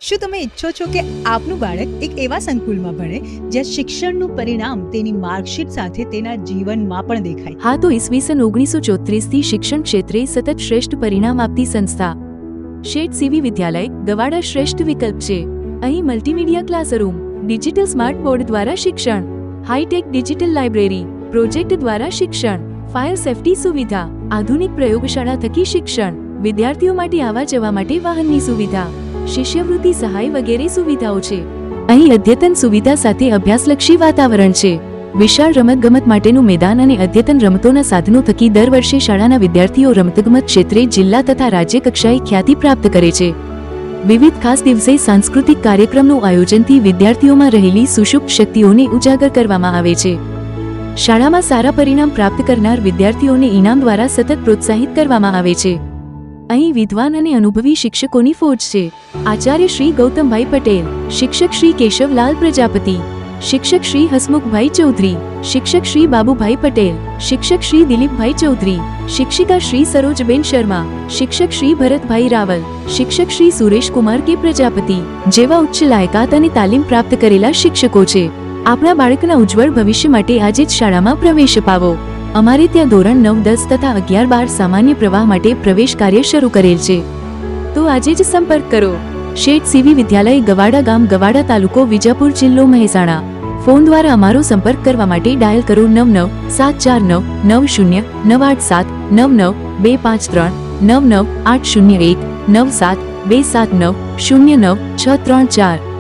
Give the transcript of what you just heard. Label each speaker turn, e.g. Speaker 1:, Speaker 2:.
Speaker 1: શું તમે ઈચ્છો છો કે આપનું બાળક એક એવા સંકુલમાં ભણે જ્યાં શિક્ષણનું પરિણામ તેની માર્કશીટ સાથે તેના જીવનમાં પણ દેખાય?
Speaker 2: હા, તો ઈસવીસન 1934 થી શિક્ષણ ક્ષેત્રે સતત શ્રેષ્ઠ પરિણામ આપતી સંસ્થા શેઠ સીવી વિદ્યાલય ગવાડા શ્રેષ્ઠ વિકલ્પ છે. અહીં multimedia classroom, digital smart board દ્વારા શિક્ષણ, હાઈટેક ડિજિટલ લાઇબ્રેરી, પ્રોજેક્ટ દ્વારા શિક્ષણ, ફાયર સેફટી સુવિધા, આધુનિક પ્રયોગશાળા થકી શિક્ષણ, વિદ્યાર્થીઓ માટે આવવા જવા માટે વાહનની સુવિધા, શિષ્યવૃત્તિ સહાય વગેરે સુવિધાઓ છે. અહીં અદ્યતન સુવિધા સાથે અભ્યાસલક્ષી વાતાવરણ છે. વિશાળ રમતગમત માટેનું મેદાન અને અદ્યતન રમતોના સાધનો થકી દર વર્ષે શાળાના વિદ્યાર્થીઓ રમતગમત ક્ષેત્રે જિલ્લા તથા રાજ્ય કક્ષાએ ખ્યાતિ પ્રાપ્ત કરે છે. વિવિધ ખાસ દિવસે સાંસ્કૃતિક કાર્યક્રમનું આયોજનથી વિદ્યાર્થીઓમાં રહેલી સુષુપ્ત શક્તિઓને ઉજાગર કરવામાં આવે છે. શાળામાં સારા પરિણામ પ્રાપ્ત કરનાર વિદ્યાર્થીઓને ઇનામ દ્વારા સતત પ્રોત્સાહિત કરવામાં આવે છે. અહીં વિદ્વાન અને અનુભવી શિક્ષકોની ફોજ છે. આચાર્ય શ્રી ગૌતમભાઈ પટેલ, શિક્ષક શ્રી કેશવલાલ પ્રજાપતિ, શિક્ષક શ્રી હસમુખભાઈ ચૌધરી, શિક્ષક શ્રી બાબુભાઈ પટેલ, શિક્ષક શ્રી દિલીપભાઈ ચૌધરી, શિક્ષિકા શ્રી સરોજબેન શર્મા, શિક્ષક શ્રી ભરતભાઈ રાવલ, શિક્ષક શ્રી સુરેશકુમાર કે પ્રજાપતિ જેવા ઉચ્ચ લાયકાત અને તાલીમ પ્રાપ્ત કરેલા શિક્ષકો છે. આપણા બાળકના ઉજ્જવળ ભવિષ્ય માટે આજે જ શાળામાં પ્રવેશ અપાવો. અમારે ત્યાં ધોરણ 9, 10 તથા 11, 12 સામાન્ય પ્રવાહ માટે પ્રવેશ કાર્ય શરૂ કરેલ છે. તો આજે જ સંપર્ક કરો. શેઠ સીવી વિદ્યાલય ગવાડા ગામ, ગવાડા તાલુકો, વિજાપુર જિલ્લો, મહેસાણા. ફોન દ્વારા અમારો સંપર્ક કરવા માટે ડાયલ કરો 9974990987 9925399801 9727909634.